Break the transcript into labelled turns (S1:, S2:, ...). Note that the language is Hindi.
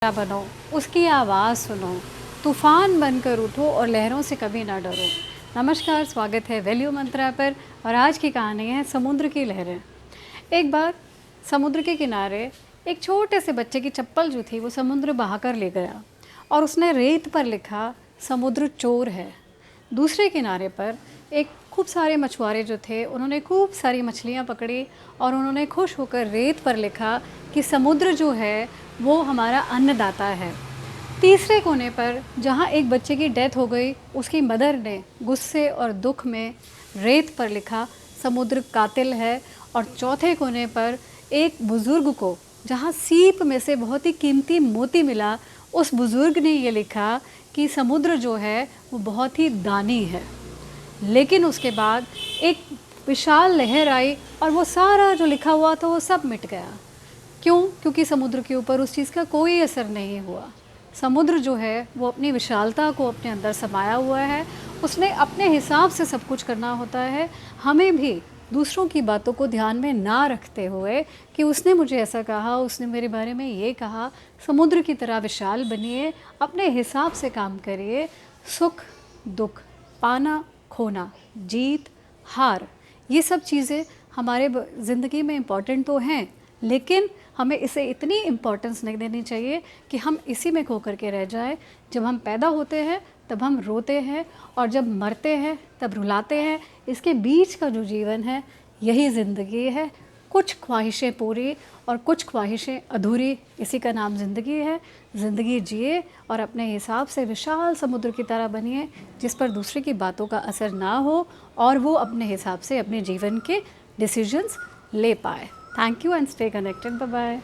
S1: क्या बनो, उसकी आवाज़ सुनो, तूफ़ान बनकर उठो और लहरों से कभी ना डरो। नमस्कार, स्वागत है वैल्यू मंत्रा पर। और आज की कहानी है समुद्र की लहरें। एक बार समुद्र के किनारे एक छोटे से बच्चे की चप्पल जो थी वो समुद्र बहाकर ले गया और उसने रेत पर लिखा समुद्र चोर है। दूसरे किनारे पर एक खूब सारे मछुआरे जो थे उन्होंने खूब सारी मछलियाँ पकड़ी और उन्होंने खुश होकर रेत पर लिखा कि समुद्र जो है वो हमारा अन्नदाता है। तीसरे कोने पर जहाँ एक बच्चे की डेथ हो गई, उसकी मदर ने गुस्से और दुख में रेत पर लिखा समुद्र कातिल है। और चौथे कोने पर एक बुज़ुर्ग को जहाँ सीप में से बहुत ही कीमती मोती मिला, उस बुज़ुर्ग ने ये लिखा कि समुद्र जो है वो बहुत ही दानी है। लेकिन उसके बाद एक विशाल लहर आई और वो सारा जो लिखा हुआ था वो सब मिट गया। क्यों? क्योंकि समुद्र के ऊपर उस चीज़ का कोई असर नहीं हुआ। समुद्र जो है वो अपनी विशालता को अपने अंदर समाया हुआ है, उसने अपने हिसाब से सब कुछ करना होता है। हमें भी दूसरों की बातों को ध्यान में ना रखते हुए कि उसने मुझे ऐसा कहा, उसने मेरे बारे में ये कहा, समुद्र की तरह विशाल बनिए, अपने हिसाब से काम करिए। सुख दुख, पाना खोना, जीत हार, ये सब चीज़ें हमारे ज़िंदगी में इम्पॉर्टेंट तो हैं, लेकिन हमें इसे इतनी इम्पोर्टेंस नहीं देनी चाहिए कि हम इसी में खो करके रह जाएं। जब हम पैदा होते हैं तब हम रोते हैं और जब मरते हैं तब रुलाते हैं। इसके बीच का जो जीवन है यही ज़िंदगी है। कुछ ख्वाहिशें पूरी और कुछ ख्वाहिशें अधूरी, इसी का नाम ज़िंदगी है। ज़िंदगी जिए और अपने हिसाब से विशाल समुद्र की तरह बनिए, जिस पर दूसरे की बातों का असर ना हो और वो अपने हिसाब से अपने जीवन के डिसीजंस ले पाए। Thank you and stay connected. Bye bye.